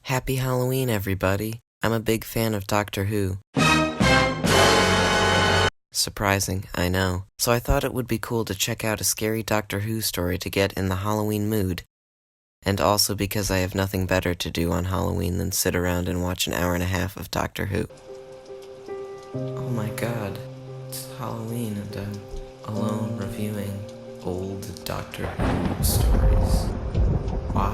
Happy Halloween, everybody. I'm a big fan of Doctor Who. Surprising, I know. So I thought it would be cool to check out a scary Doctor Who story to get in the Halloween mood. And also because I have nothing better to do on Halloween than sit around and watch an hour and a half of Doctor Who. Oh my god, it's Halloween and I'm alone reviewing old Doctor Who stories. Why?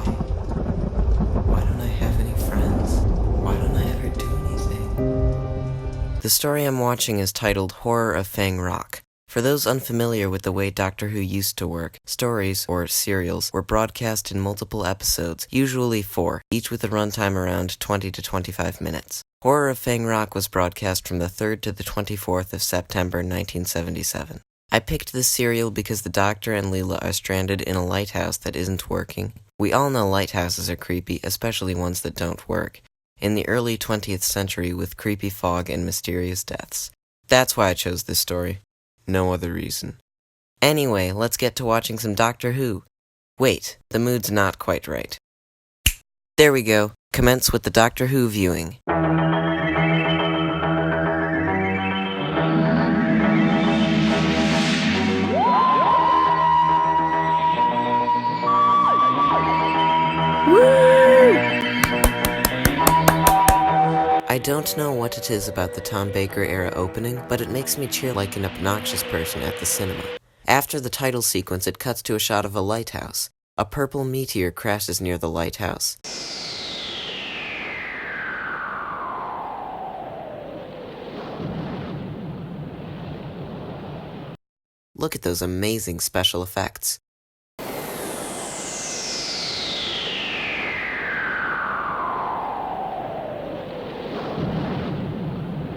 Why don't I have any friends? Why don't I ever do anything? The story I'm watching is titled Horror of Fang Rock. For those unfamiliar with the way Doctor Who used to work, stories, or serials, were broadcast in multiple episodes, usually 4, each with a runtime around 20 to 25 minutes. Horror of Fang Rock was broadcast from the 3rd to the 24th of September 1977. I picked this serial because the Doctor and Leela are stranded in a lighthouse that isn't working. We all know lighthouses are creepy, especially ones that don't work, in the early 20th century with creepy fog and mysterious deaths. That's why I chose this story. No other reason. Anyway, let's get to watching some Doctor Who. Wait, the mood's not quite right. There we go. Commence with the Doctor Who viewing. I don't know what it is about the Tom Baker era opening, but it makes me cheer like an obnoxious person at the cinema. After the title sequence, it cuts to a shot of a lighthouse. A purple meteor crashes near the lighthouse. Look at those amazing special effects.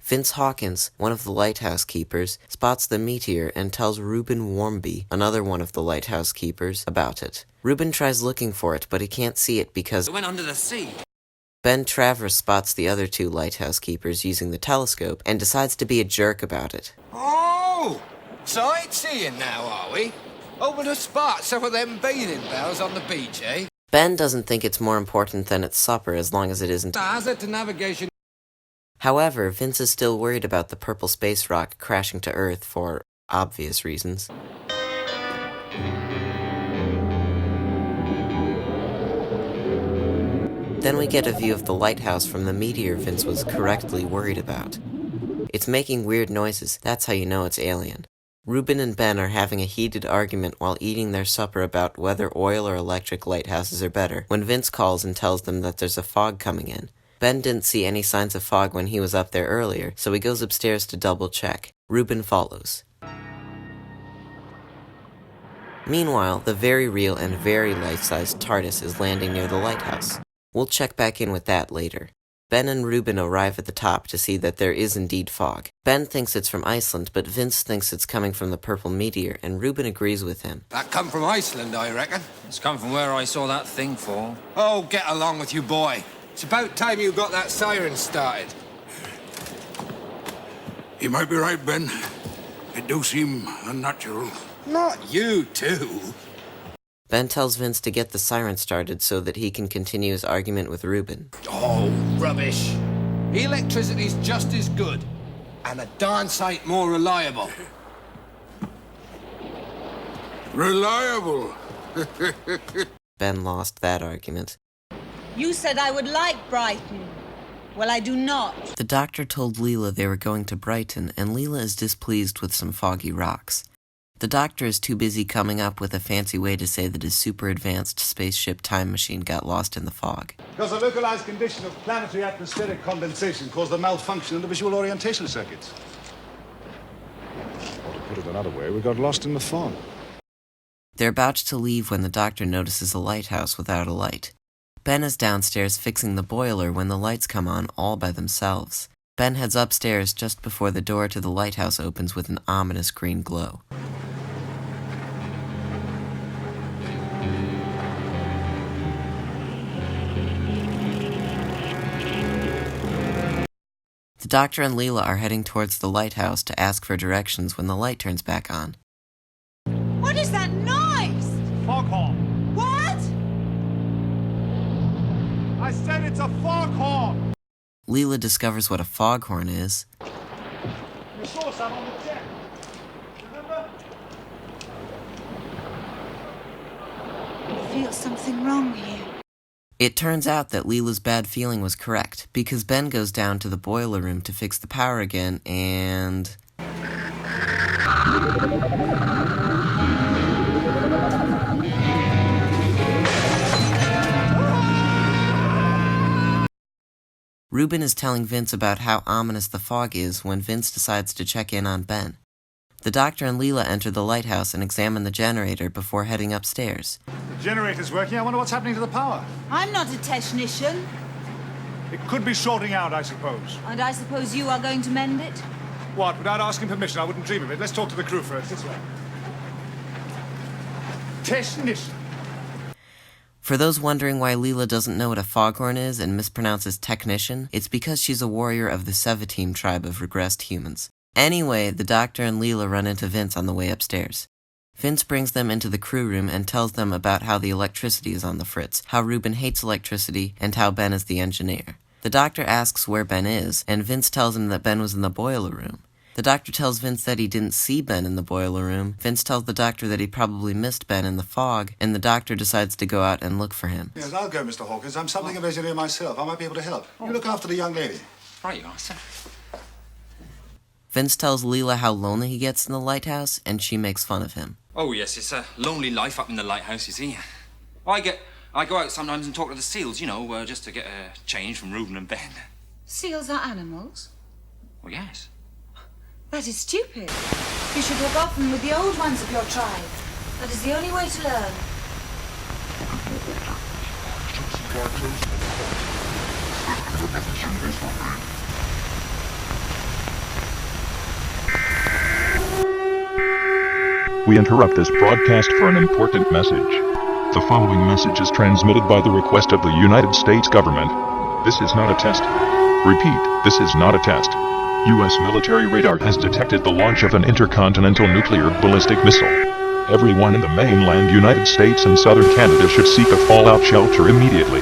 Vince Hawkins, one of the lighthouse keepers, spots the meteor and tells Reuben Warmby, another one of the lighthouse keepers, about it. Reuben tries looking for it, but he can't see it because it went under the sea. Ben Travers spots the other 2 lighthouse keepers using the telescope and decides to be a jerk about it. Oh! Sightseeing now, are we? Over to spot some of them bathing bells on the beach, eh? Ben doesn't think it's more important than its supper as long as it isn't. Hazard to navigation. However, Vince is still worried about the purple space rock crashing to Earth for obvious reasons. Then we get a view of the lighthouse from the meteor Vince was correctly worried about. It's making weird noises, that's how you know it's alien. Reuben and Ben are having a heated argument while eating their supper about whether oil or electric lighthouses are better, when Vince calls and tells them that there's a fog coming in. Ben didn't see any signs of fog when he was up there earlier, so he goes upstairs to double check. Reuben follows. Meanwhile, the very real and very life-sized TARDIS is landing near the lighthouse. We'll check back in with that later. Ben and Reuben arrive at the top to see that there is indeed fog. Ben thinks it's from Iceland, but Vince thinks it's coming from the purple meteor, and Reuben agrees with him. That come from Iceland, I reckon. It's come from where I saw that thing fall. Oh, get along with you, boy. It's about time you got that siren started. You might be right, Ben. It do seem unnatural. Not you, too. Ben tells Vince to get the siren started so that he can continue his argument with Reuben. Oh, rubbish. Electricity's just as good, and a darn sight more reliable. Reliable? Ben lost that argument. You said I would like Brighton. Well, I do not. The Doctor told Leela they were going to Brighton, and Leela is displeased with some foggy rocks. The Doctor is too busy coming up with a fancy way to say that his super-advanced spaceship time machine got lost in the fog. Because a localized condition of planetary atmospheric condensation caused a malfunction in the visual orientation circuits. Or to put it another way, we got lost in the fog. They're about to leave when the Doctor notices a lighthouse without a light. Ben is downstairs fixing the boiler when the lights come on all by themselves. Ben heads upstairs just before the door to the lighthouse opens with an ominous green glow. The Doctor and Leela are heading towards the lighthouse to ask for directions when the light turns back on. What is that noise? Foghorn. What? I said it's It's a foghorn! Leela discovers what a foghorn is. You saw some on the deck. Remember? I feel something wrong here. It turns out that Leela's bad feeling was correct, because Ben goes down to the boiler room to fix the power again, and... Ruben is telling Vince about how ominous the fog is when Vince decides to check in on Ben. The doctor and Leela enter the lighthouse and examine the generator before heading upstairs. The generator's working. I wonder what's happening to the power. I'm not a technician, It could be shorting out, I suppose. and I suppose you are going to mend it? What? Without asking permission? I wouldn't dream of it. Let's talk to the crew first. This way. Technician. For those wondering why Leela doesn't know what a foghorn is and mispronounces technician, it's because she's a warrior of the Sevateem tribe of regressed humans. Anyway, the doctor and Leela run into Vince on the way upstairs. Vince brings them into the crew room and tells them about how the electricity is on the fritz, how Ruben hates electricity, and how Ben is the engineer. The doctor asks where Ben is, and Vince tells him that Ben was in the boiler room. The doctor tells Vince that he didn't see Ben in the boiler room. Vince tells the doctor that he probably missed Ben in the fog, and the doctor decides to go out and look for him. Yes, I'll go, Mr. Hawkins. I'm something of an engineer myself. I might be able to help. You look after the young lady. Right you are, sir. Vince tells Leela how lonely he gets in the lighthouse, and she makes fun of him. Oh, yes, it's a lonely life up in the lighthouse, you see. I go out sometimes and talk to the seals, you know, just to get a change from Reuben and Ben. Seals are animals? Oh, yes. That is stupid. You should walk often with the old ones of your tribe. That is the only way to learn. We interrupt this broadcast for an important message. The following message is transmitted by the request of the United States government. This is not a test. Repeat, this is not a test. U.S. military radar has detected the launch of an intercontinental nuclear ballistic missile. Everyone in the mainland United States and southern Canada should seek a fallout shelter immediately.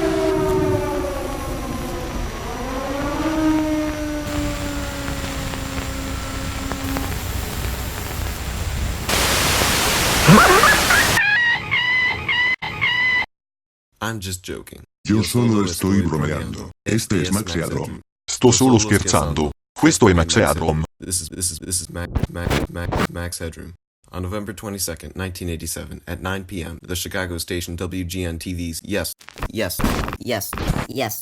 I'm just joking. Io solo estoy bromeando. Este es Max Headroom. Sto solo scherzando. Questo è Max Headroom. This is Max Headroom. On November 22nd, 1987, at 9 p.m., the Chicago station WGN-TV's Yes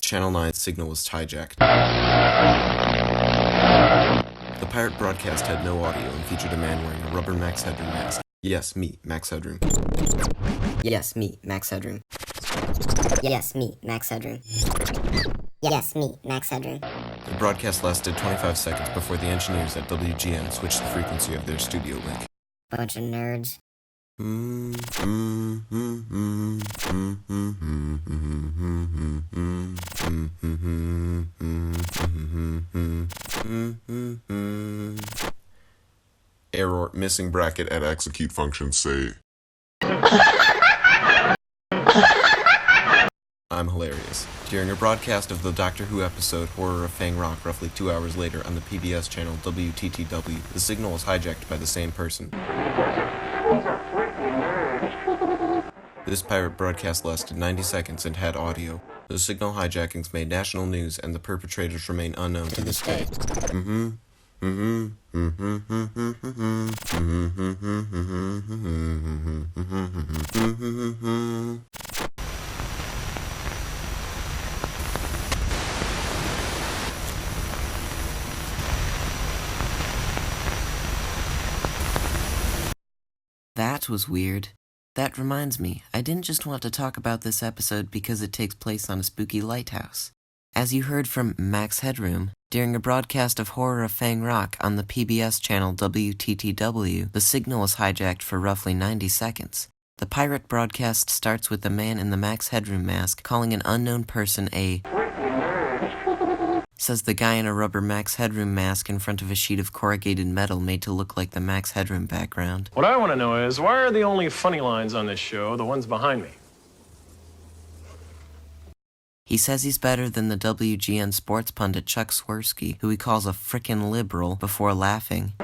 Channel 9 signal was hijacked. The pirate broadcast had no audio and featured a man wearing a rubber Max Headroom mask. Yes, me, Max Headroom. Yes, me, Max Headroom. Yes, me, Max Headroom. Yes, me, Max Headroom. The broadcast lasted 25 seconds before the engineers at WGN switched the frequency of their studio link. Bunch of nerds. Error, missing bracket at execute function, say. I'm hilarious. During a broadcast of the Doctor Who episode Horror of Fang Rock roughly 2 hours later on the PBS channel WTTW, the signal was hijacked by the same person. This pirate broadcast lasted 90 seconds and had audio. The signal hijackings made national news and the perpetrators remain unknown to this day. That was weird. That reminds me, I didn't just want to talk about this episode because it takes place on a spooky lighthouse. As you heard from Max Headroom, during a broadcast of Horror of Fang Rock on the PBS channel WTTW, the signal was hijacked for roughly 90 seconds. The pirate broadcast starts with the man in the Max Headroom mask calling an unknown person a says the guy in a rubber Max Headroom mask in front of a sheet of corrugated metal made to look like the Max Headroom background. What I want to know is, why are the only funny lines on this show the ones behind me? He says he's better than the WGN sports pundit Chuck Swirsky, who he calls a frickin' liberal, before laughing.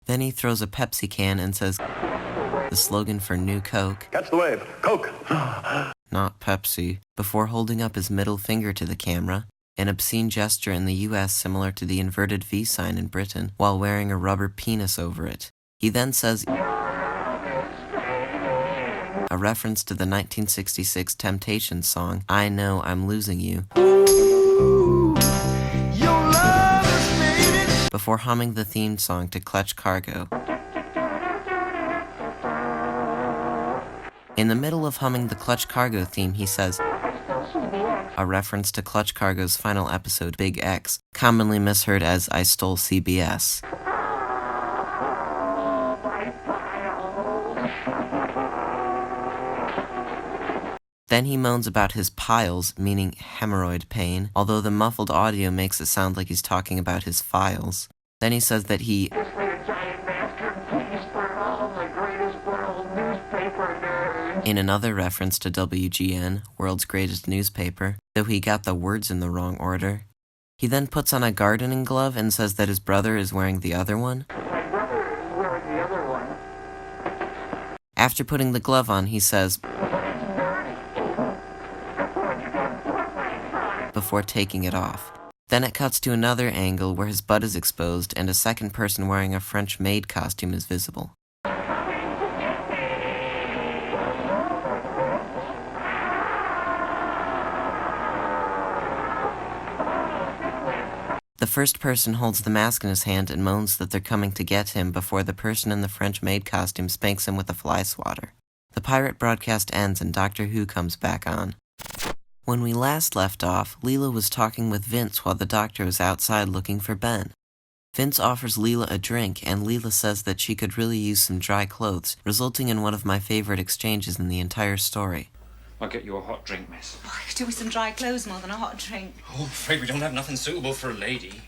Then he throws a Pepsi can and says, the slogan for New Coke. Catch the wave. Coke. Not Pepsi, before holding up his middle finger to the camera, an obscene gesture in the US similar to the inverted V sign in Britain, while wearing a rubber penis over it. He then says, a reference to the 1966 Temptations song, I Know I'm Losing You, before humming the theme song to Clutch Cargo. In the middle of humming the Clutch Cargo theme, he says, a reference to Clutch Cargo's final episode, Big X, commonly misheard as I Stole CBS. Then he moans about his piles, meaning hemorrhoid pain, although the muffled audio makes it sound like he's talking about his files. Then he says that he... in another reference to WGN, world's greatest newspaper, though he got the words in the wrong order. He then puts on a gardening glove and says that his brother is wearing the other one. After putting the glove on, he says, before taking it off. Then it cuts to another angle where his butt is exposed and a second person wearing a French maid costume is visible. The first person holds the mask in his hand and moans that they're coming to get him before the person in the French maid costume spanks him with a fly swatter. The pirate broadcast ends and Doctor Who comes back on. When we last left off, Leela was talking with Vince while the Doctor was outside looking for Ben. Vince offers Leela a drink, and Leela says that she could really use some dry clothes, resulting in one of my favorite exchanges in the entire story. I'll get you a hot drink, miss. Oh, I could do with some dry clothes more than a hot drink. Oh, I'm afraid we don't have nothing suitable for a lady.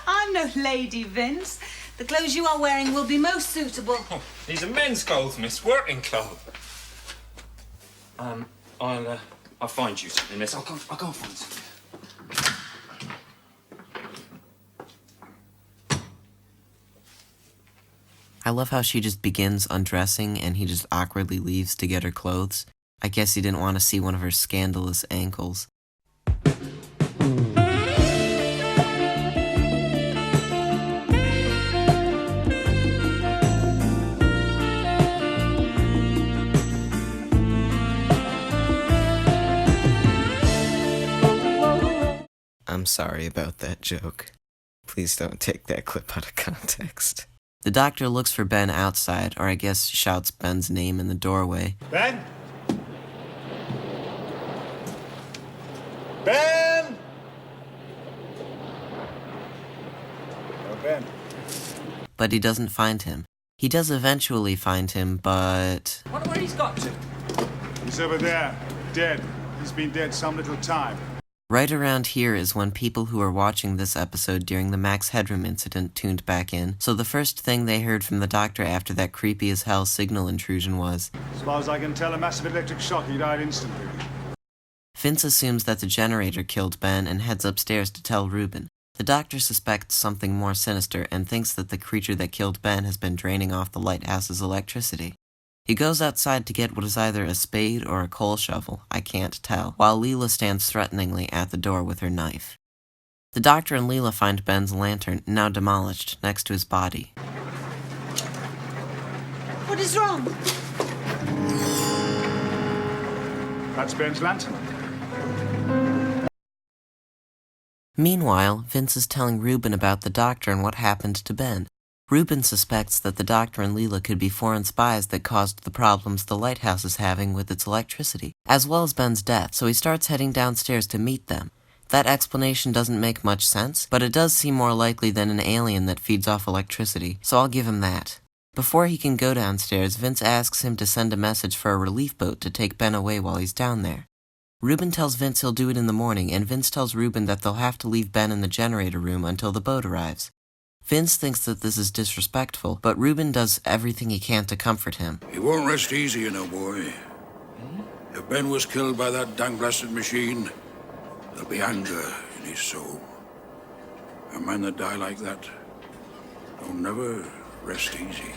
I'm no lady, Vince. The clothes you are wearing will be most suitable. Oh, these are men's clothes, miss. Working clothes. I'll find you something, miss. I'll go and find something. I love how she just begins undressing and he just awkwardly leaves to get her clothes. I guess he didn't want to see one of her scandalous ankles. I'm sorry about that joke. Please don't take that clip out of context. The Doctor looks for Ben outside, or I guess shouts Ben's name in the doorway. Ben? Ben? Oh, Ben. But he doesn't find him. He does eventually find him, but... I wonder where he's got to. He's over there, dead. He's been dead some little time. Right around here is when people who were watching this episode during the Max Headroom incident tuned back in, so the first thing they heard from the Doctor after that creepy as hell signal intrusion was, As far as I can tell, a massive electric shock. He died instantly. Vince assumes that the generator killed Ben and heads upstairs to tell Reuben. The Doctor suspects something more sinister and thinks that the creature that killed Ben has been draining off the lighthouse's electricity. He goes outside to get what is either a spade or a coal shovel, I can't tell, while Leela stands threateningly at the door with her knife. The Doctor and Leela find Ben's lantern, now demolished, next to his body. What is wrong? That's Ben's lantern. Meanwhile, Vince is telling Reuben about the Doctor and what happened to Ben. Reuben suspects that the Doctor and Leela could be foreign spies that caused the problems the lighthouse is having with its electricity, as well as Ben's death, so he starts heading downstairs to meet them. That explanation doesn't make much sense, but it does seem more likely than an alien that feeds off electricity, so I'll give him that. Before he can go downstairs, Vince asks him to send a message for a relief boat to take Ben away while he's down there. Ruben tells Vince he'll do it in the morning, and Vince tells Ruben that they'll have to leave Ben in the generator room until the boat arrives. Vince thinks that this is disrespectful, but Ruben does everything he can to comfort him. He won't rest easy, you know, boy. If Ben was killed by that dang-blasted machine, there'll be anger in his soul. A man that die like that don't never rest easy.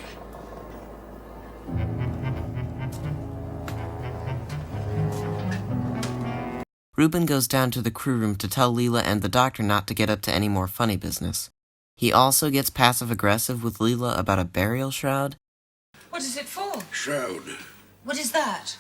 Ruben goes down to the crew room to tell Leela and the doctor not to get up to any more funny business. He also gets passive-aggressive with Leela about a burial shroud. What is it for? Shroud. What is that?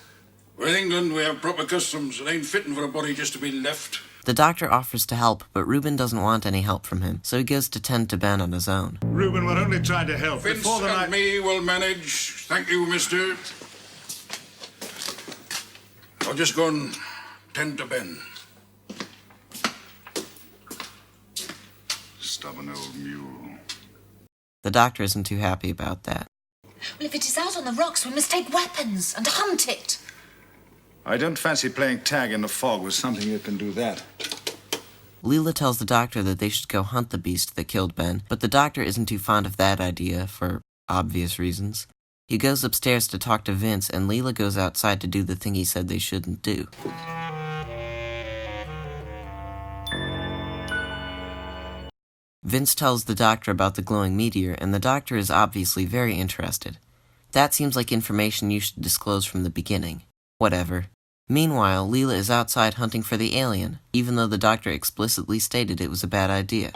Well, in England, we have proper customs. It ain't fitting for a body just to be left. The doctor offers to help, but Ruben doesn't want any help from him, so he goes to tend to Ben on his own. Ruben, we're only trying to help. Vince and me will manage. Thank you, mister. I'll just go and tend to Ben. Stubborn old mule. The doctor isn't too happy about that. Well, if it is out on the rocks, we must take weapons and hunt it. I don't fancy playing tag in the fog with something that can do that. Leela tells the doctor that they should go hunt the beast that killed Ben, but the doctor isn't too fond of that idea, for obvious reasons. He goes upstairs to talk to Vince, and Leela goes outside to do the thing he said they shouldn't do. Vince tells the doctor about the glowing meteor, and the doctor is obviously very interested. That seems like information you should disclose from the beginning. Whatever. Meanwhile, Leela is outside hunting for the alien, even though the doctor explicitly stated it was a bad idea.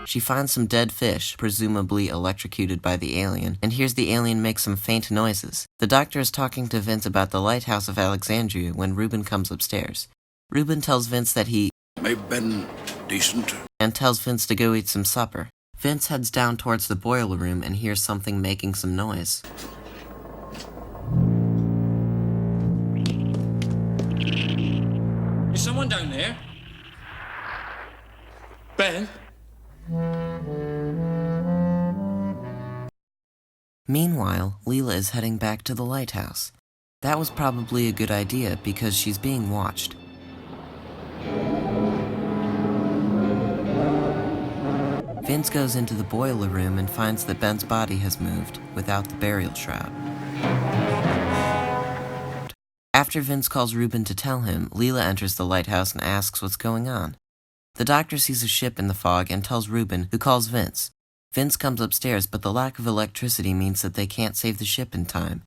She finds some dead fish, presumably electrocuted by the alien, and hears the alien make some faint noises. The doctor is talking to Vince about the lighthouse of Alexandria when Ruben comes upstairs. Ruben tells Vince that he made Ben decent, and tells Vince to go eat some supper. Vince heads down towards the boiler room and hears something making some noise. Is someone down there? Ben? Meanwhile, Leela is heading back to the lighthouse. That was probably a good idea because she's being watched. Vince goes into the boiler room and finds that Ben's body has moved, without the burial shroud. After Vince calls Ruben to tell him, Leela enters the lighthouse and asks what's going on. The doctor sees a ship in the fog and tells Ruben, who calls Vince. Vince comes upstairs, but the lack of electricity means that they can't save the ship in time.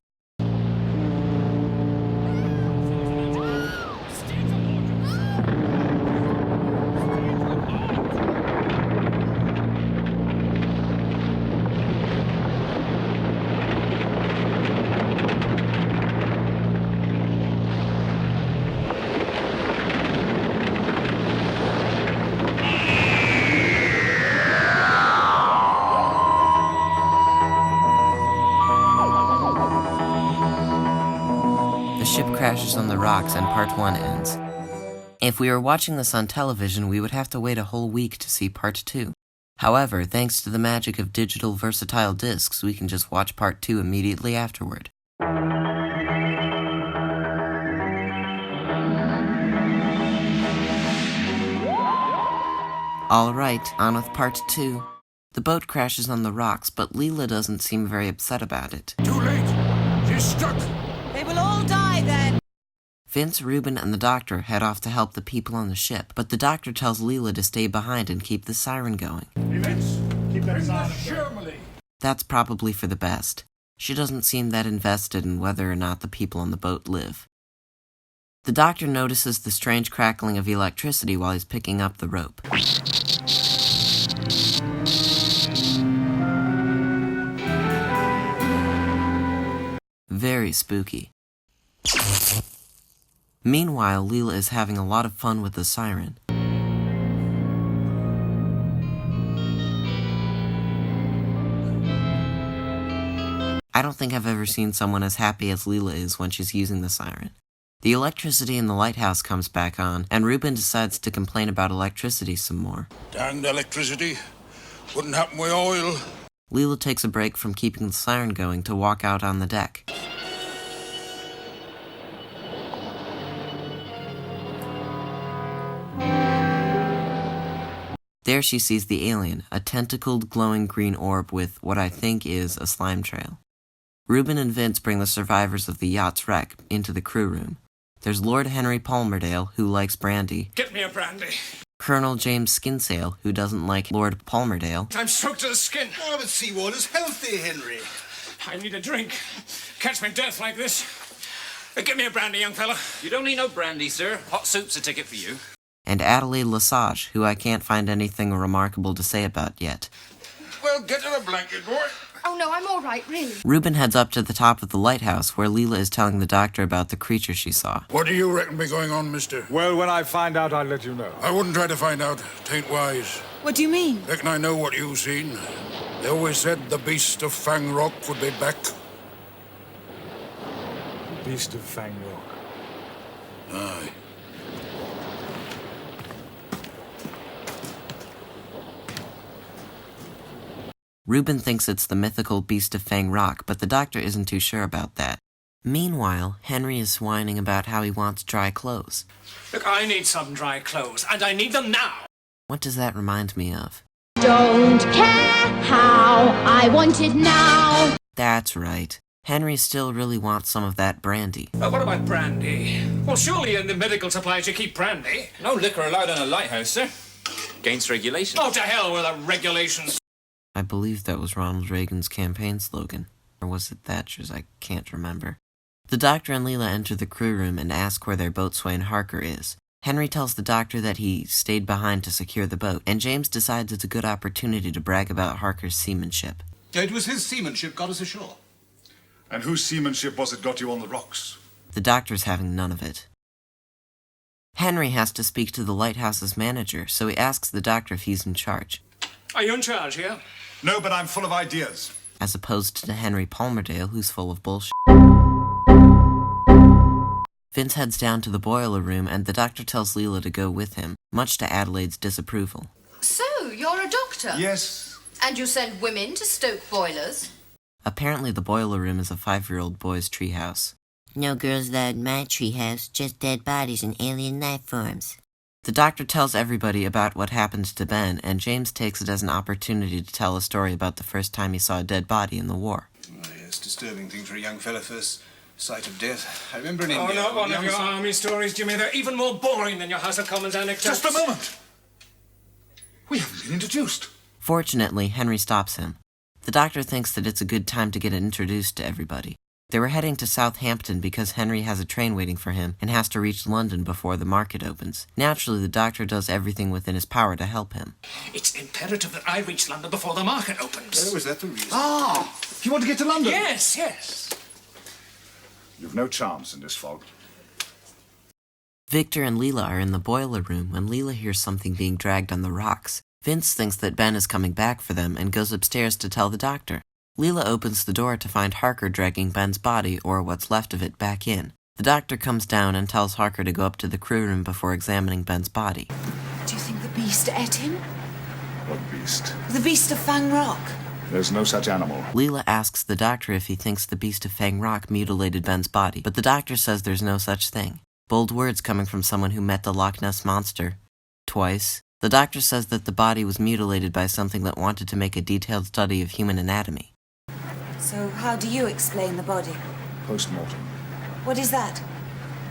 The ship crashes on the rocks and part 1 ends. If we were watching this on television, we would have to wait a whole week to see part 2. However, thanks to the magic of digital versatile discs, we can just watch part 2 immediately afterward. Alright, on with part 2. The boat crashes on the rocks, but Leela doesn't seem very upset about it. Too late! She's stuck! They will all die then. Vince, Ruben, and the doctor head off to help the people on the ship, but the doctor tells Leela to stay behind and keep the siren going. Hey, Vince, keep that siren. That's probably for the best. She doesn't seem that invested in whether or not the people on the boat live. The doctor notices the strange crackling of electricity while he's picking up the rope. Very spooky. Meanwhile, Leela is having a lot of fun with the siren. I don't think I've ever seen someone as happy as Leela is when she's using the siren. The electricity in the lighthouse comes back on, and Reuben decides to complain about electricity some more. Danged electricity. Wouldn't happen with oil. Leela takes a break from keeping the siren going to walk out on the deck. There she sees the alien, a tentacled, glowing green orb with what I think is a slime trail. Reuben and Vince bring the survivors of the yacht's wreck into the crew room. There's Lord Henry Palmerdale, who likes brandy. Get me a brandy. Colonel James Skinsale, who doesn't like Lord Palmerdale. I'm soaked to the skin. Oh, but seawater's healthy, Henry. I need a drink. Catch me death like this. Get me a brandy, young fella. You don't need no brandy, sir. Hot soup's a ticket for you. And Adelaide Lesage, who I can't find anything remarkable to say about yet. Well, get to the blanket, boy. Oh, no, I'm all right, really. Reuben heads up to the top of the lighthouse, where Leela is telling the doctor about the creature she saw. What do you reckon be going on, mister? Well, when I find out, I'll let you know. I wouldn't try to find out. Tain't wise. What do you mean? Reckon I know what you've seen. They always said the beast of Fang Rock would be back. The beast of Fang Rock. Aye. Reuben thinks it's the mythical beast of Fang Rock, but the doctor isn't too sure about that. Meanwhile, Henry is whining about how he wants dry clothes. Look, I need some dry clothes, and I need them now. What does that remind me of? Don't care how, I want it now. That's right. Henry still really wants some of that brandy. What about brandy? Well, surely in the medical supplies you keep brandy. No liquor allowed in a lighthouse, sir. Against regulations. Oh, to hell with the regulations. I believe that was Ronald Reagan's campaign slogan. Or was it Thatcher's? I can't remember. The doctor and Leela enter the crew room and ask where their boatswain Harker is. Henry tells the doctor that he stayed behind to secure the boat, and James decides it's a good opportunity to brag about Harker's seamanship. It was his seamanship got us ashore. And whose seamanship was it got you on the rocks? The doctor's having none of it. Henry has to speak to the lighthouse's manager, so he asks the doctor if he's in charge. Are you in charge here? No, but I'm full of ideas. As opposed to Henry Palmerdale, who's full of bullshit. Vince heads down to the boiler room, and the doctor tells Leela to go with him, much to Adelaide's disapproval. So, you're a doctor? Yes. And you send women to stoke boilers? Apparently the boiler room is a 5-year-old boy's treehouse. No girls allowed in my treehouse, just dead bodies and alien life forms. The doctor tells everybody about what happened to Ben, and James takes it as an opportunity to tell a story about the first time he saw a dead body in the war. Oh, yes, disturbing thing for a young fella first sight of death. I remember in Oh, India... not one of your army stories, Jimmy. They're even more boring than your House of Commons anecdotes. Just a moment. We haven't been introduced. Fortunately, Henry stops him. The doctor thinks that it's a good time to get introduced to everybody. They were heading to Southampton because Henry has a train waiting for him and has to reach London before the market opens. Naturally, the doctor does everything within his power to help him. It's imperative that I reach London before the market opens. Oh, is that the reason? Ah! You want to get to London? Yes, yes. You've no chance in this fog. Victor and Leela are in the boiler room when Leela hears something being dragged on the rocks. Vince thinks that Ben is coming back for them and goes upstairs to tell the doctor. Leela opens the door to find Harker dragging Ben's body, or what's left of it, back in. The doctor comes down and tells Harker to go up to the crew room before examining Ben's body. Do you think the beast ate him? What beast? The beast of Fang Rock. There's no such animal. Leela asks the doctor if he thinks the beast of Fang Rock mutilated Ben's body, but the doctor says there's no such thing. Bold words coming from someone who met the Loch Ness Monster. Twice. The doctor says that the body was mutilated by something that wanted to make a detailed study of human anatomy. So how do you explain the body? Post-mortem. What is that?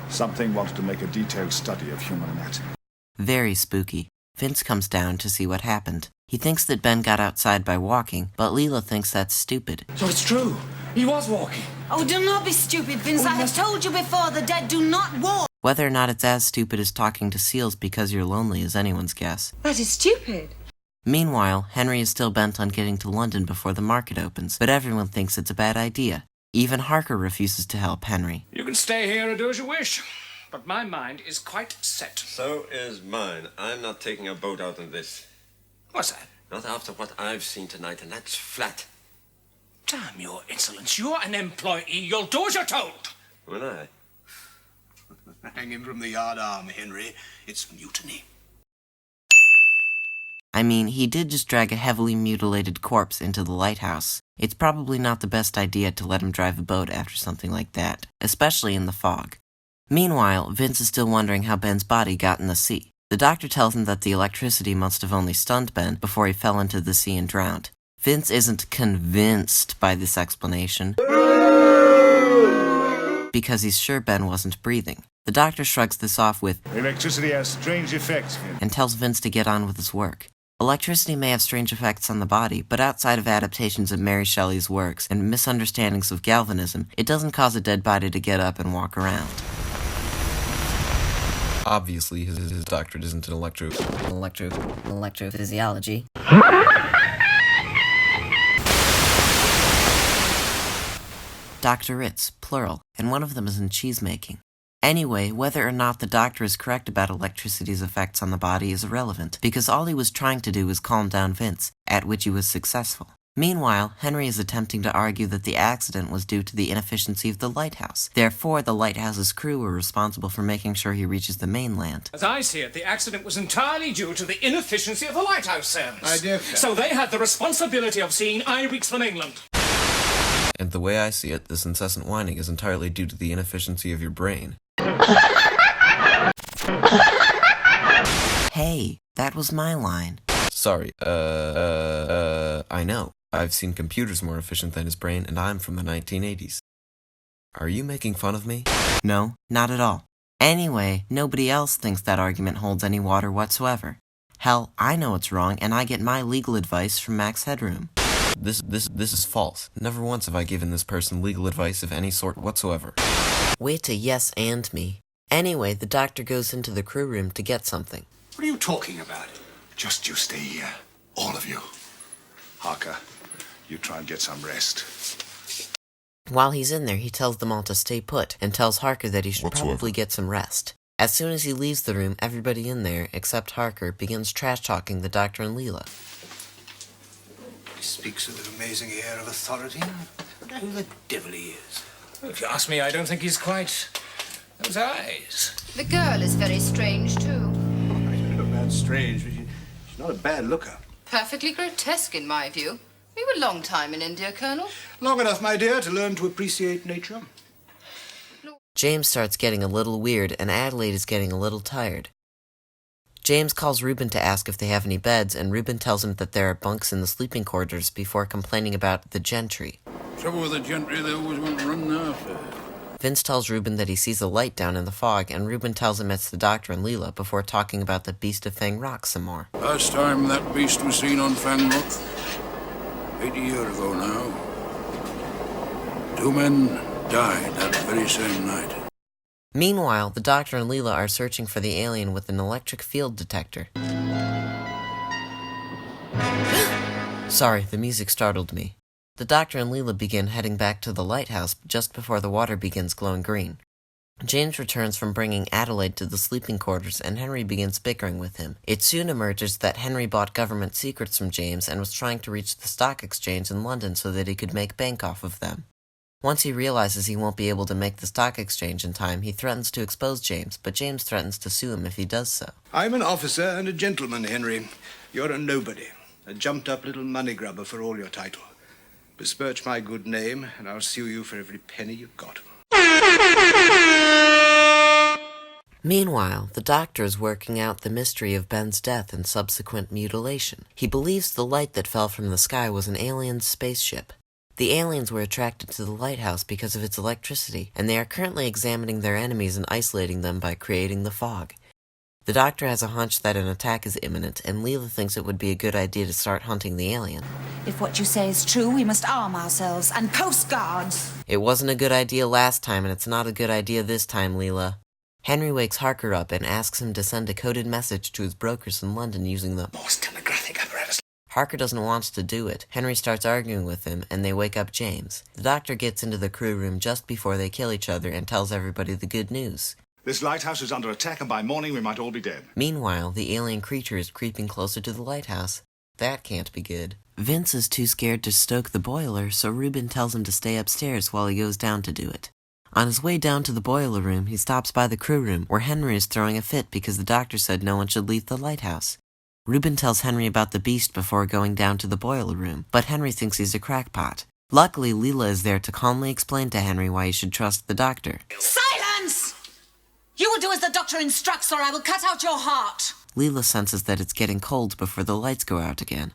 Something wanted to make a detailed study of human anatomy. Very spooky. Vince comes down to see what happened. He thinks that Ben got outside by walking, but Leela thinks that's stupid. So it's true. He was walking. Oh, do not be stupid, Vince. I have told you before, the dead do not walk. Whether or not it's as stupid as talking to seals because you're lonely is anyone's guess. That is stupid. Meanwhile, Henry is still bent on getting to London before the market opens, but everyone thinks it's a bad idea. Even Harker refuses to help Henry. You can stay here and do as you wish, but my mind is quite set. So is mine. I'm not taking a boat out on this. What's that? Not after what I've seen tonight, and that's flat. Damn your insolence. You're an employee. You'll do as you're told. Will I? Hang him from the yard arm, Henry. It's mutiny. I mean, he did just drag a heavily mutilated corpse into the lighthouse. It's probably not the best idea to let him drive a boat after something like that, especially in the fog. Meanwhile, Vince is still wondering how Ben's body got in the sea. The doctor tells him that the electricity must have only stunned Ben before he fell into the sea and drowned. Vince isn't convinced by this explanation because he's sure Ben wasn't breathing. The doctor shrugs this off with, "Electricity has strange effects," and tells Vince to get on with his work. Electricity may have strange effects on the body, but outside of adaptations of Mary Shelley's works and misunderstandings of galvanism, it doesn't cause a dead body to get up and walk around. Obviously, his doctorate isn't in electrophysiology. Doctorates, plural, and one of them is in cheesemaking. Anyway, whether or not the doctor is correct about electricity's effects on the body is irrelevant, because all he was trying to do was calm down Vince, at which he was successful. Meanwhile, Henry is attempting to argue that the accident was due to the inefficiency of the lighthouse. Therefore, the lighthouse's crew were responsible for making sure he reaches the mainland. As I see it, the accident was entirely due to the inefficiency of the lighthouse service. I differ. So they had the responsibility of seeing I reach the mainland. And the way I see it, this incessant whining is entirely due to the inefficiency of your brain. Hey, that was my line. Sorry, I know. I've seen computers more efficient than his brain, and I'm from the 1980s. Are you making fun of me? No, not at all. Anyway, nobody else thinks that argument holds any water whatsoever. Hell, I know it's wrong, and I get my legal advice from Max Headroom. This is false. Never once have I given this person legal advice of any sort whatsoever. Way to yes and me. Anyway, the doctor goes into the crew room to get something. What are you talking about? Just you stay here. All of you. Harker, you try and get some rest. While he's in there, he tells them all to stay put, and tells Harker that he should probably get some rest. As soon as he leaves the room, everybody in there, except Harker, begins trash-talking the doctor and Leela. He speaks with an amazing air of authority. I wonder who the devil he is. If you ask me, I don't think he's quite... those eyes. The girl is very strange, too. I don't know about strange, but she's not a bad looker. Perfectly grotesque, in my view. We were a long time in India, Colonel. Long enough, my dear, to learn to appreciate nature. James starts getting a little weird, and Adelaide is getting a little tired. James calls Reuben to ask if they have any beds, and Reuben tells him that there are bunks in the sleeping quarters before complaining about the gentry. Trouble with the gentry, they always want to run after. Vince tells Reuben that he sees a light down in the fog, and Reuben tells him it's the doctor and Leela before talking about the beast of Fang Rock some more. Last time that beast was seen on Fang Rock, 80 years ago now. 2 men died that very same night. Meanwhile, the doctor and Leela are searching for the alien with an electric field detector. Sorry, the music startled me. The doctor and Leela begin heading back to the lighthouse just before the water begins glowing green. James returns from bringing Adelaide to the sleeping quarters, and Henry begins bickering with him. It soon emerges that Henry bought government secrets from James and was trying to reach the stock exchange in London so that he could make bank off of them. Once he realizes he won't be able to make the stock exchange in time, he threatens to expose James, but James threatens to sue him if he does so. I'm an officer and a gentleman, Henry. You're a nobody, a jumped-up little money grubber for all your title. Besmirch my good name, and I'll sue you for every penny you've got. Meanwhile, the doctor is working out the mystery of Ben's death and subsequent mutilation. He believes the light that fell from the sky was an alien spaceship. The aliens were attracted to the lighthouse because of its electricity, and they are currently examining their enemies and isolating them by creating the fog. The doctor has a hunch that an attack is imminent, and Leela thinks it would be a good idea to start hunting the alien. If what you say is true, we must arm ourselves and post guards. It wasn't a good idea last time, and it's not a good idea this time, Leela. Henry wakes Harker up and asks him to send a coded message to his brokers in London using the Morse telegraphic apparatus. Harker doesn't want to do it. Henry starts arguing with him, and they wake up James. The doctor gets into the crew room just before they kill each other and tells everybody the good news. This lighthouse is under attack, and by morning we might all be dead. Meanwhile, the alien creature is creeping closer to the lighthouse. That can't be good. Vince is too scared to stoke the boiler, so Reuben tells him to stay upstairs while he goes down to do it. On his way down to the boiler room, he stops by the crew room, where Henry is throwing a fit because the doctor said no one should leave the lighthouse. Reuben tells Henry about the beast before going down to the boiler room, but Henry thinks he's a crackpot. Luckily, Leela is there to calmly explain to Henry why he should trust the doctor. Silence! You will do as the doctor instructs, or I will cut out your heart. Leela senses that it's getting cold before the lights go out again.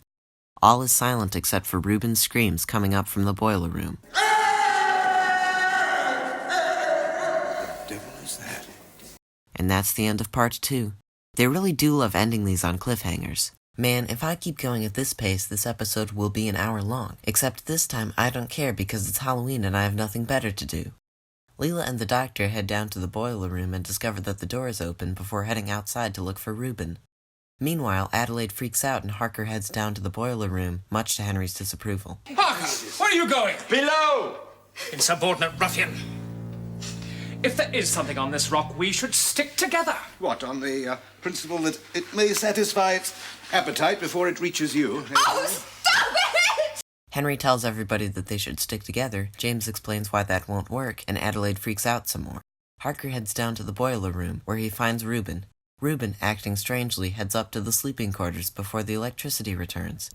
All is silent except for Reuben's screams coming up from the boiler room. What the devil is that? And that's the end of part 2. They really do love ending these on cliffhangers. Man, if I keep going at this pace, this episode will be an hour long. Except this time, I don't care because it's Halloween and I have nothing better to do. Leela and the doctor head down to the boiler room and discover that the door is open before heading outside to look for Reuben. Meanwhile, Adelaide freaks out and Harker heads down to the boiler room, much to Henry's disapproval. Harker, where are you going? Below! Insubordinate ruffian. If there is something on this rock, we should stick together. What, on the principle that it may satisfy its appetite before it reaches you? Oh, stop it! Henry tells everybody that they should stick together, James explains why that won't work, and Adelaide freaks out some more. Harker heads down to the boiler room, where he finds Reuben. Reuben, acting strangely, heads up to the sleeping quarters before the electricity returns.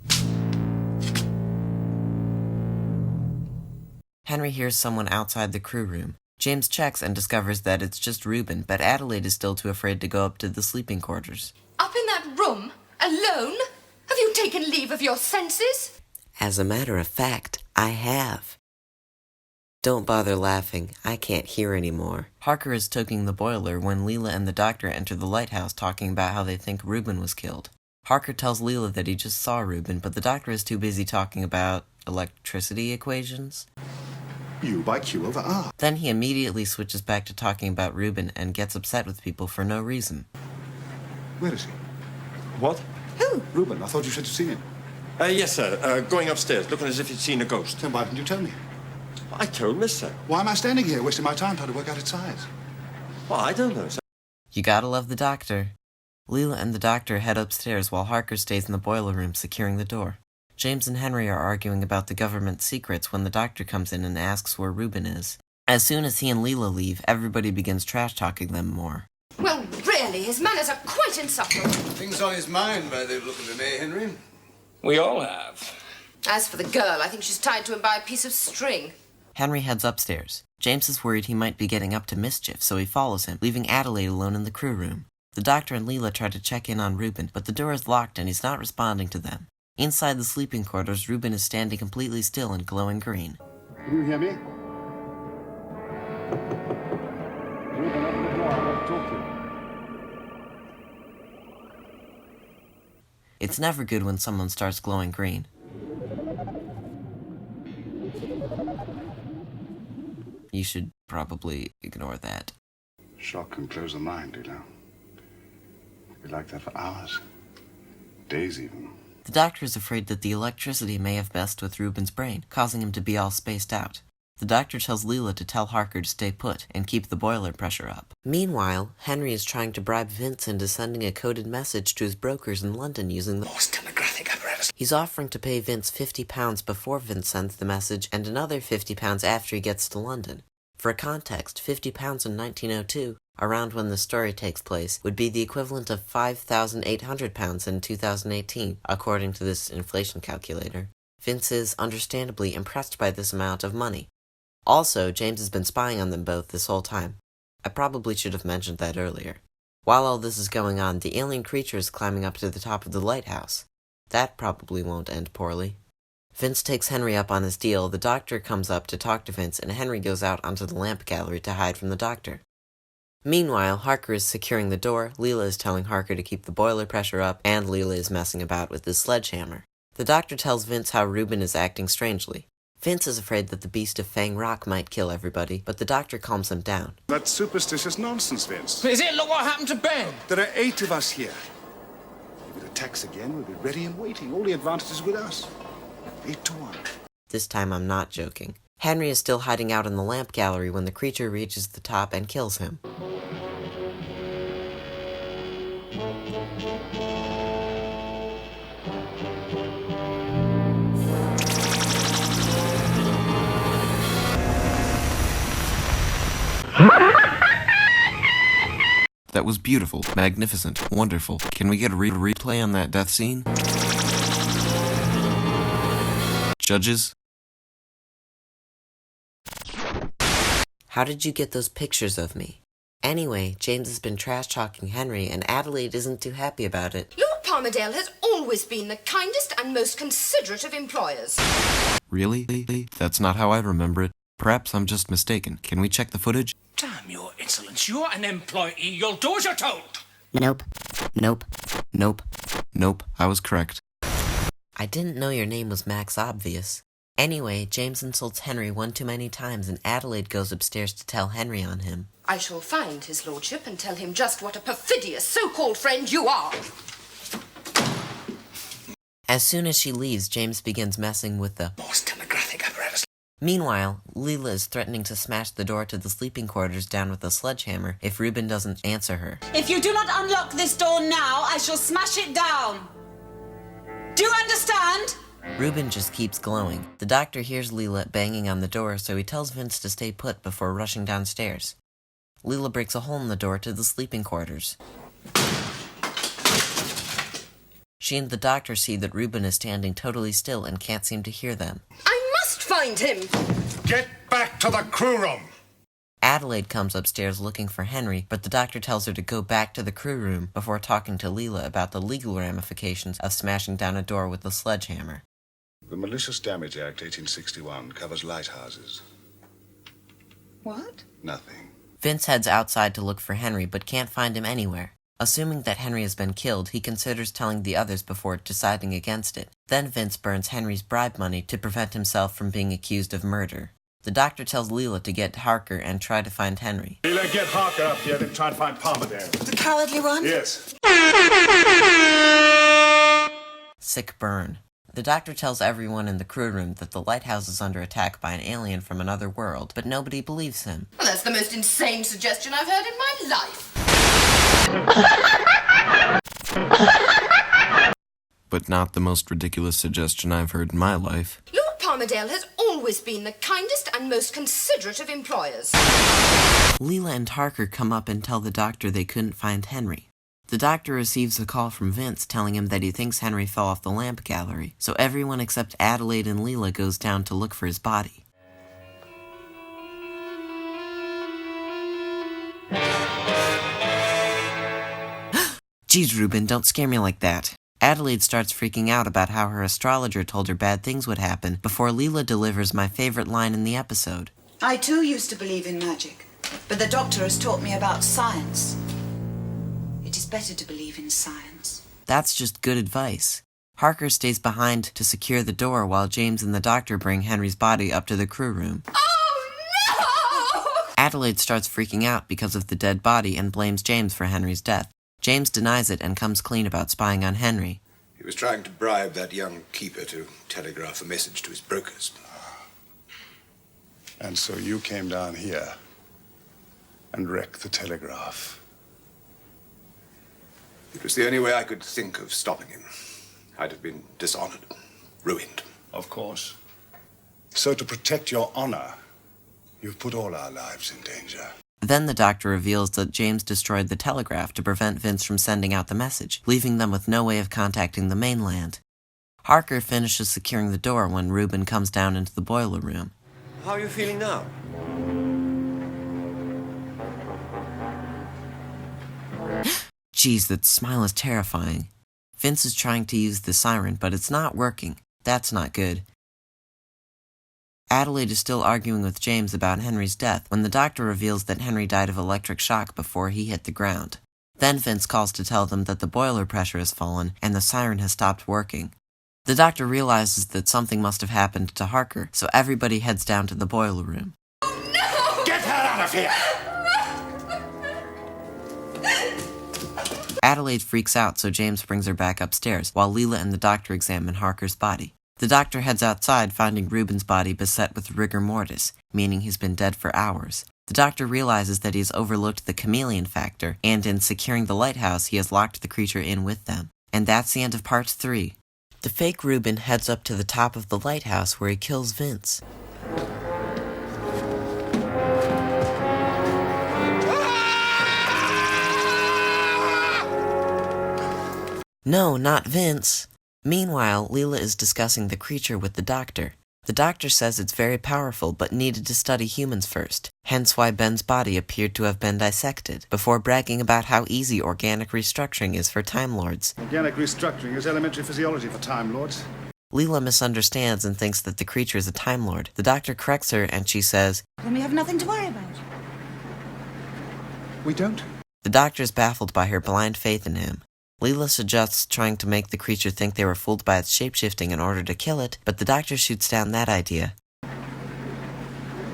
Henry hears someone outside the crew room. James checks and discovers that it's just Reuben, but Adelaide is still too afraid to go up to the sleeping quarters. Up in that room? Alone? Have you taken leave of your senses? As a matter of fact, I have. Don't bother laughing, I can't hear anymore. Harker is stoking the boiler when Leela and the doctor enter the lighthouse talking about how they think Reuben was killed. Harker tells Leela that he just saw Reuben, but the doctor is too busy talking about electricity equations. U by Q over R. Then he immediately switches back to talking about Reuben and gets upset with people for no reason. Where is he? What? Who? Reuben, I thought you said you'd seen him. Yes, sir. Going upstairs, looking as if he'd seen a ghost. Then why didn't you tell me? I told mister. Why am I standing here wasting my time trying to work out its size? Well, I don't know, sir. You gotta love the doctor. Leela and the doctor head upstairs while Harker stays in the boiler room securing the door. James and Henry are arguing about the government's secrets when the doctor comes in and asks where Reuben is. As soon as he and Leela leave, everybody begins trash-talking them more. Well, really, his manners are quite insufferable. Things on his mind by the look of him, eh, Henry? We all have. As for the girl, I think she's tied to him by a piece of string. Henry heads upstairs. James is worried he might be getting up to mischief, so he follows him, leaving Adelaide alone in the crew room. The doctor and Leela try to check in on Reuben, but the door is locked and he's not responding to them. Inside the sleeping quarters, Reuben is standing completely still and glowing green. Can you hear me? Reuben, open the door. I want to talk to you. It's never good when someone starts glowing green. You should probably ignore that. Shock can close the mind, you know. Be like that for hours. Days even. The doctor is afraid that the electricity may have messed with Reuben's brain, causing him to be all spaced out. The doctor tells Leela to tell Harker to stay put and keep the boiler pressure up. Meanwhile, Henry is trying to bribe Vince into sending a coded message to his brokers in London using the Morse telegraphic apparatus. He's offering to pay Vince £50 before Vince sends the message and another £50 after he gets to London. For context, £50 in 1902, around when the story takes place, would be the equivalent of £5,800 in 2018, according to this inflation calculator. Vince is understandably impressed by this amount of money. Also, James has been spying on them both this whole time. I probably should have mentioned that earlier. While all this is going on, the alien creature is climbing up to the top of the lighthouse. That probably won't end poorly. Vince takes Henry up on his deal, the doctor comes up to talk to Vince, and Henry goes out onto the lamp gallery to hide from the doctor. Meanwhile, Harker is securing the door, Leela is telling Harker to keep the boiler pressure up, and Leela is messing about with his sledgehammer. The doctor tells Vince how Reuben is acting strangely. Vince is afraid that the beast of Fang Rock might kill everybody, but the doctor calms him down. That's superstitious nonsense, Vince. Is it? Look what happened to Ben. There are 8 of us here. If it attacks again, we'll be ready and waiting. All the advantages with us. 8-1. This time I'm not joking. Henry is still hiding out in the lamp gallery when the creature reaches the top and kills him. That was beautiful, magnificent, wonderful. Can we get a replay on that death scene? Judges? How did you get those pictures of me? Anyway, James has been trash-talking Henry, and Adelaide isn't too happy about it. Lord Palmerdale has always been the kindest and most considerate of employers. Really? That's not how I remember it. Perhaps I'm just mistaken. Can we check the footage? Damn your insolence. You're an employee. You'll do as you're told. Nope. Nope. I was correct. I didn't know your name was Max Obvious. Anyway, James insults Henry one too many times, and Adelaide goes upstairs to tell Henry on him. I shall find his lordship and tell him just what a perfidious so-called friend you are. As soon as she leaves, James begins messing with the Morse telegraphic apparatus. Meanwhile, Leela is threatening to smash the door to the sleeping quarters down with a sledgehammer if Reuben doesn't answer her. If you do not unlock this door now, I shall smash it down. Do you understand? Reuben just keeps glowing. The doctor hears Leela banging on the door, so he tells Vince to stay put before rushing downstairs. Leela breaks a hole in the door to the sleeping quarters. She and the doctor see that Reuben is standing totally still and can't seem to hear them. I must find him! Get back to the crew room! Adelaide comes upstairs looking for Henry, but the doctor tells her to go back to the crew room before talking to Leela about the legal ramifications of smashing down a door with a sledgehammer. The Malicious Damage Act, 1861, covers lighthouses. What? Nothing. Vince heads outside to look for Henry, but can't find him anywhere. Assuming that Henry has been killed, he considers telling the others before deciding against it. Then Vince burns Henry's bribe money to prevent himself from being accused of murder. The doctor tells Leela to get Harker and try to find Henry. Leela, get Harker up here, then try and find Palmerdale. The cowardly one? Yes. Sick burn. The doctor tells everyone in the crew room that the lighthouse is under attack by an alien from another world, but nobody believes him. Well, that's the most insane suggestion I've heard in my life. But not the most ridiculous suggestion I've heard in my life. Lord Palmerdale has always been the kindest and most considerate of employers. Leela and Harker come up and tell the doctor they couldn't find Henry. The doctor receives a call from Vince telling him that he thinks Henry fell off the lamp gallery, so everyone except Adelaide and Leela goes down to look for his body. Jeez, Reuben, don't scare me like that. Adelaide starts freaking out about how her astrologer told her bad things would happen before Leela delivers my favorite line in the episode. I too used to believe in magic, but the doctor has taught me about science. It is better to believe in science. That's just good advice. Harker stays behind to secure the door while James and the doctor bring Henry's body up to the crew room. Oh, no! Adelaide starts freaking out because of the dead body and blames James for Henry's death. James denies it and comes clean about spying on Henry. He was trying to bribe that young keeper to telegraph a message to his brokers. And so you came down here and wrecked the telegraph. It was the only way I could think of stopping him. I'd have been dishonored, ruined. Of course. So to protect your honor, you've put all our lives in danger. Then the doctor reveals that James destroyed the telegraph to prevent Vince from sending out the message, leaving them with no way of contacting the mainland. Harker finishes securing the door when Reuben comes down into the boiler room. How are you feeling now? Geez, that smile is terrifying. Vince is trying to use the siren, but it's not working. That's not good. Adelaide is still arguing with James about Henry's death when the doctor reveals that Henry died of electric shock before he hit the ground. Then Vince calls to tell them that the boiler pressure has fallen and the siren has stopped working. The doctor realizes that something must have happened to Harker, so everybody heads down to the boiler room. Oh, no! Get her out of here! Adelaide freaks out, so James brings her back upstairs, while Leela and the doctor examine Harker's body. The doctor heads outside, finding Reuben's body beset with rigor mortis, meaning he's been dead for hours. The doctor realizes that he's overlooked the chameleon factor, and in securing the lighthouse, he has locked the creature in with them. And that's the end of part 3. The fake Reuben heads up to the top of the lighthouse where he kills Vince. No, not Vince. Meanwhile, Leela is discussing the creature with the doctor. The doctor says it's very powerful, but needed to study humans first, hence why Ben's body appeared to have been dissected, before bragging about how easy organic restructuring is for Time Lords. Organic restructuring is elementary physiology for Time Lords. Leela misunderstands and thinks that the creature is a Time Lord. The doctor corrects her and she says, Then we have nothing to worry about. We don't? The doctor is baffled by her blind faith in him. Leela suggests trying to make the creature think they were fooled by its shapeshifting in order to kill it, but the doctor shoots down that idea.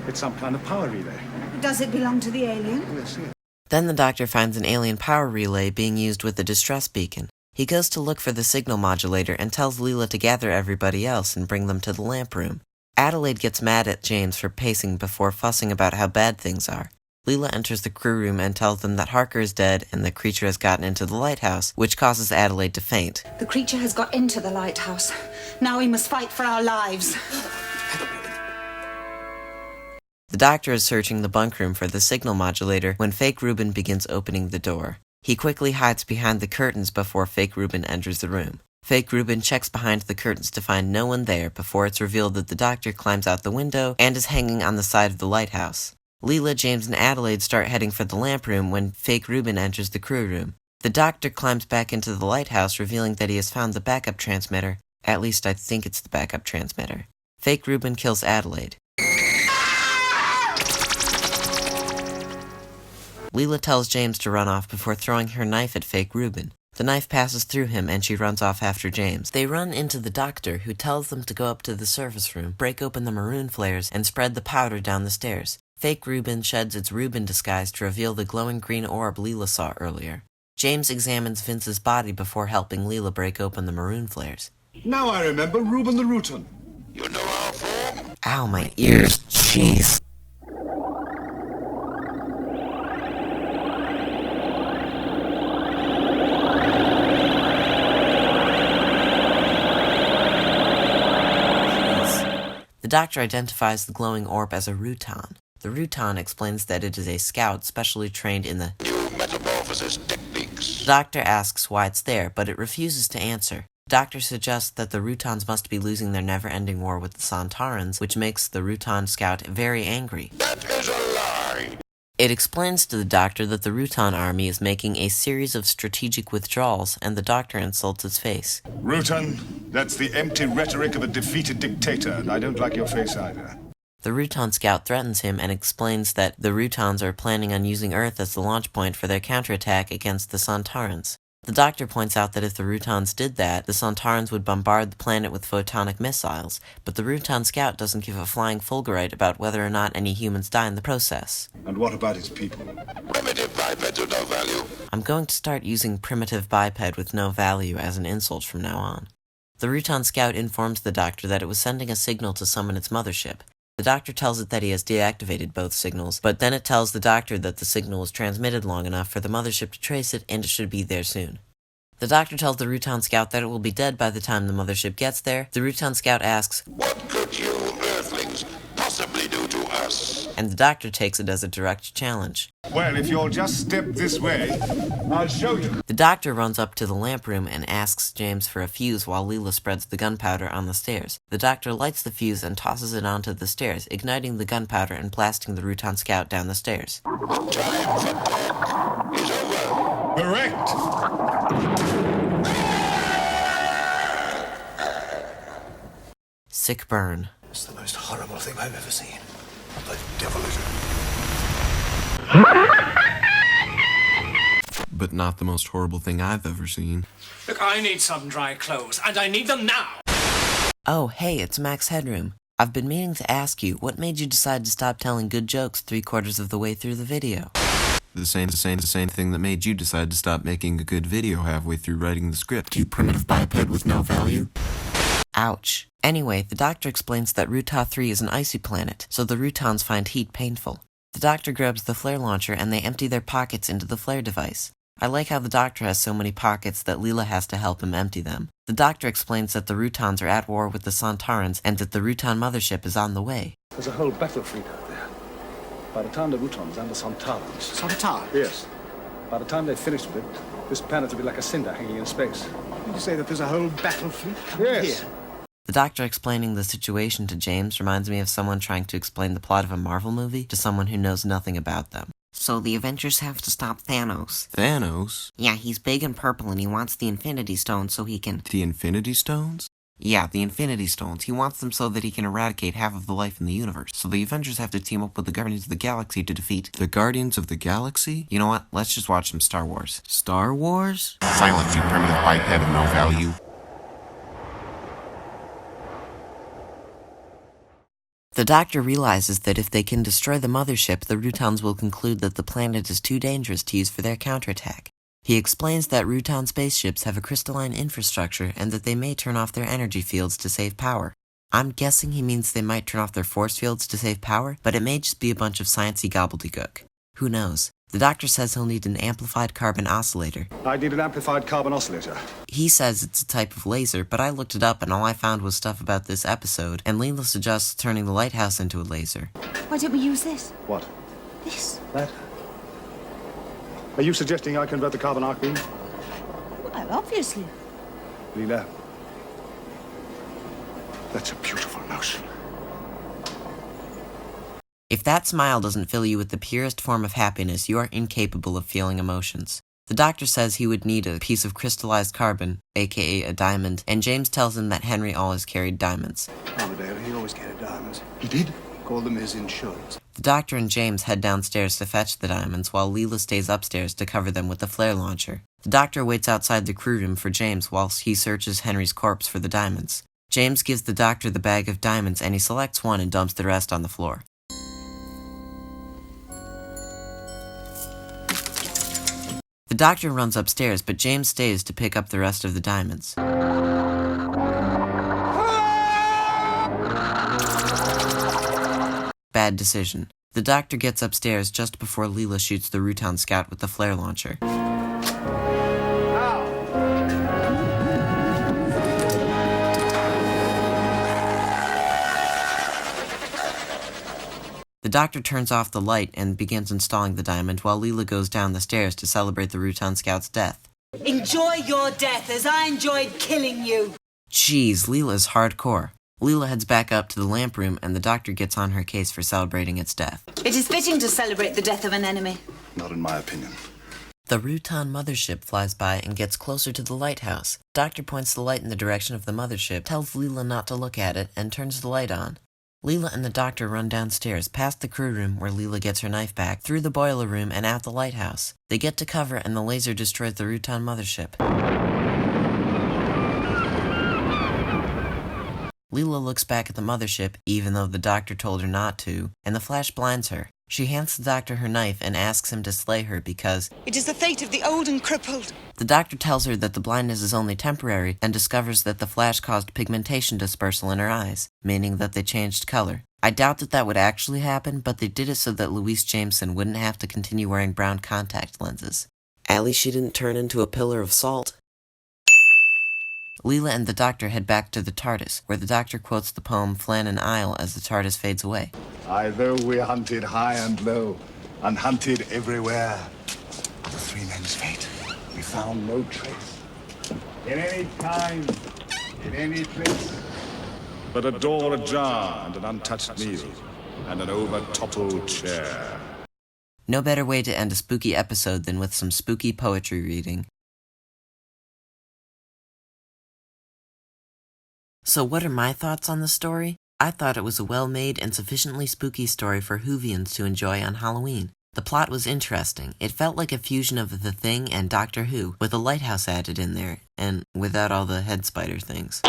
It's some kind of power relay. Does it belong to the alien? We'll see. Then the doctor finds an alien power relay being used with a distress beacon. He goes to look for the signal modulator and tells Leela to gather everybody else and bring them to the lamp room. Adelaide gets mad at James for pacing before fussing about how bad things are. Leela enters the crew room and tells them that Harker is dead and the creature has gotten into the lighthouse, which causes Adelaide to faint. The creature has got into the lighthouse. Now we must fight for our lives. The doctor is searching the bunk room for the signal modulator when Fake Ruben begins opening the door. He quickly hides behind the curtains before Fake Ruben enters the room. Fake Ruben checks behind the curtains to find no one there before it's revealed that the doctor climbs out the window and is hanging on the side of the lighthouse. Leela, James, and Adelaide start heading for the lamp room when Fake Ruben enters the crew room. The doctor climbs back into the lighthouse, revealing that he has found the backup transmitter. At least I think it's the backup transmitter. Fake Ruben kills Adelaide. Leela tells James to run off before throwing her knife at Fake Ruben. The knife passes through him and she runs off after James. They run into the doctor, who tells them to go up to the service room, break open the maroon flares, and spread the powder down the stairs. Fake Ruben sheds its Ruben disguise to reveal the glowing green orb Leela saw earlier. James examines Vince's body before helping Leela break open the maroon flares. Now I remember Ruben the Rutan. You know our form? Ow, my ears. Jeez. The doctor identifies the glowing orb as a Rutan. The Rutan explains that it is a scout specially trained in the New metamorphosis techniques. The doctor asks why it's there, but it refuses to answer. The doctor suggests that the Rutans must be losing their never-ending war with the Santarans, which makes the Rutan scout very angry. That is a lie. It explains to the doctor that the Rutan army is making a series of strategic withdrawals, and the doctor insults its face. Rutan, that's the empty rhetoric of a defeated dictator, and I don't like your face either. The Rutan scout threatens him and explains that the Rutans are planning on using Earth as the launch point for their counterattack against the Santarans. The doctor points out that if the Rutans did that, the Santarans would bombard the planet with photonic missiles, but the Rutan scout doesn't give a flying fulgurite about whether or not any humans die in the process. And what about his people? Primitive bipeds of no value. I'm going to start using primitive biped with no value as an insult from now on. The Rutan scout informs the doctor that it was sending a signal to summon its mothership. The doctor tells it that he has deactivated both signals, but then it tells the doctor that the signal was transmitted long enough for the mothership to trace it and it should be there soon. The doctor tells the Rutan scout that it will be dead by the time the mothership gets there. The Rutan scout asks, What could you Earthlings possibly do to us? And the doctor takes it as a direct challenge. Well, if you'll just step this way, I'll show you. The doctor runs up to the lamp room and asks James for a fuse while Leela spreads the gunpowder on the stairs. The doctor lights the fuse and tosses it onto the stairs, igniting the gunpowder and blasting the Rutan scout down the stairs. The time for talk is over. Correct. Sick burn. It's the most horrible thing I've ever seen. The devil is... But not the most horrible thing I've ever seen. Look, I need some dry clothes, and I need them now. Oh, hey, it's Max Headroom. I've been meaning to ask you, what made you decide to stop telling good jokes 3/4 of the way through the video? The same thing that made you decide to stop making a good video halfway through writing the script. You primitive biped with no value. Ouch. Anyway, the doctor explains that Ruta 3 is an icy planet, so the Rutans find heat painful. The doctor grabs the flare launcher and they empty their pockets into the flare device. I like how the doctor has so many pockets that Leela has to help him empty them. The doctor explains that the Rutans are at war with the Santarans and that the Rutan mothership is on the way. There's a whole battle fleet out there. By the time the Rutans and the Santarans... Santarans? Yes. By the time they've finished with it, this planet will be like a cinder hanging in space. Did you say that there's a whole battle fleet coming here? The doctor explaining the situation to James reminds me of someone trying to explain the plot of a Marvel movie to someone who knows nothing about them. So the Avengers have to stop Thanos. Thanos? Yeah, he's big and purple and he wants the Infinity Stones so he can... The Infinity Stones? Yeah, the Infinity Stones. He wants them so that he can eradicate half of the life in the universe. So the Avengers have to team up with the Guardians of the Galaxy to defeat... The Guardians of the Galaxy? You know what? Let's just watch some Star Wars. Star Wars? Silence, you primitive biped of no value. The doctor realizes that if they can destroy the mothership, the Rutons will conclude that the planet is too dangerous to use for their counterattack. He explains that Rutan spaceships have a crystalline infrastructure and that they may turn off their energy fields to save power. I'm guessing he means they might turn off their force fields to save power, but it may just be a bunch of sciencey gobbledygook. Who knows? The doctor says he'll need an amplified carbon oscillator. I need an amplified carbon oscillator. He says it's a type of laser, but I looked it up and all I found was stuff about this episode, and Leela suggests turning the lighthouse into a laser. Why don't we use this? What? This? That? Are you suggesting I convert the carbon arc beam? Well, obviously. Leela, that's a beautiful notion. If that smile doesn't fill you with the purest form of happiness, you are incapable of feeling emotions. The doctor says he would need a piece of crystallized carbon, aka a diamond, and James tells him that Henry always carried diamonds. Armadale, he always carried diamonds. He did? Called them his insurance. The doctor and James head downstairs to fetch the diamonds, while Leela stays upstairs to cover them with the flare launcher. The doctor waits outside the crew room for James whilst he searches Henry's corpse for the diamonds. James gives the doctor the bag of diamonds and he selects one and dumps the rest on the floor. The doctor runs upstairs, but James stays to pick up the rest of the diamonds. Bad decision. The doctor gets upstairs just before Leela shoots the Rutan scout with the flare launcher. The doctor turns off the light and begins installing the diamond while Leela goes down the stairs to celebrate the Rutan scout's death. Enjoy your death as I enjoyed killing you. Jeez, Leela's hardcore. Leela heads back up to the lamp room and the doctor gets on her case for celebrating its death. It is fitting to celebrate the death of an enemy. Not in my opinion. The Rutan mothership flies by and gets closer to the lighthouse. Doctor points the light in the direction of the mothership, tells Leela not to look at it, and turns the light on. Leela and the doctor run downstairs, past the crew room where Leela gets her knife back, through the boiler room and out the lighthouse. They get to cover and the laser destroys the Rutan mothership. Leela looks back at the mothership, even though the doctor told her not to, and the flash blinds her. She hands the doctor her knife and asks him to slay her because It is the fate of the old and crippled. the doctor tells her that the blindness is only temporary and discovers that the flash caused pigmentation dispersal in her eyes, meaning that they changed color. I doubt that would actually happen, but they did it so that Louise Jameson wouldn't have to continue wearing brown contact lenses. At least she didn't turn into a pillar of salt. Leela and the doctor head back to the TARDIS, where the doctor quotes the poem Flannan Isle as the TARDIS fades away. Aye, though we hunted high and low, and hunted everywhere, the three men's fate, we found no trace. In any time, in any place, but a door ajar and an untouched meal, and an over-toppled chair. No better way to end a spooky episode than with some spooky poetry reading. So what are my thoughts on the story? I thought it was a well-made and sufficiently spooky story for Whovians to enjoy on Halloween. The plot was interesting. It felt like a fusion of The Thing and Doctor Who, with a lighthouse added in there, and without all the head spider things.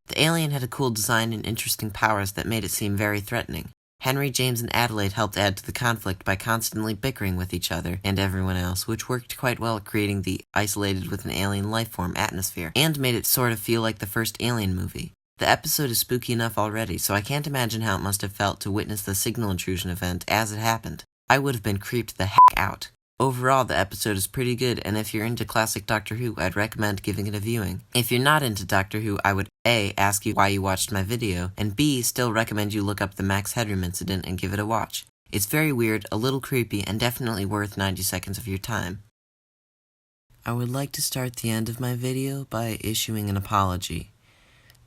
The alien had a cool design and interesting powers that made it seem very threatening. Henry, James, and Adelaide helped add to the conflict by constantly bickering with each other and everyone else, which worked quite well at creating the isolated with an alien lifeform atmosphere, and made it sort of feel like the first Alien movie. The episode is spooky enough already, so I can't imagine how it must have felt to witness the signal intrusion event as it happened. I would have been creeped the heck out. Overall, the episode is pretty good, and if you're into classic Doctor Who, I'd recommend giving it a viewing. If you're not into Doctor Who, I would A, ask you why you watched my video, and B, still recommend you look up the Max Headroom incident and give it a watch. It's very weird, a little creepy, and definitely worth 90 seconds of your time. I would like to start the end of my video by issuing an apology.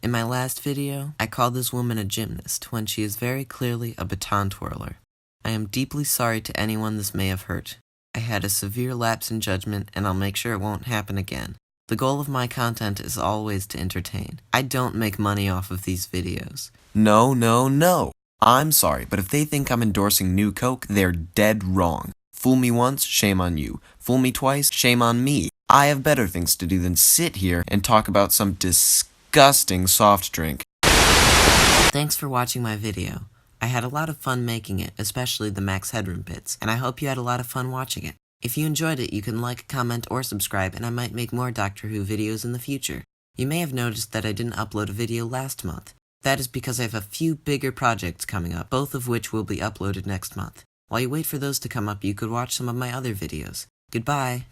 In my last video, I called this woman a gymnast when she is very clearly a baton twirler. I am deeply sorry to anyone this may have hurt. I had a severe lapse in judgment, and I'll make sure it won't happen again. The goal of my content is always to entertain. I don't make money off of these videos. No. I'm sorry, but if they think I'm endorsing New Coke, they're dead wrong. Fool me once, shame on you. Fool me twice, shame on me. I have better things to do than sit here and talk about some disgusting soft drink. Thanks for watching my video. I had a lot of fun making it, especially the Max Headroom bits, and I hope you had a lot of fun watching it. If you enjoyed it, you can like, comment, or subscribe, and I might make more Doctor Who videos in the future. You may have noticed that I didn't upload a video last month. That is because I have a few bigger projects coming up, both of which will be uploaded next month. While you wait for those to come up, you could watch some of my other videos. Goodbye!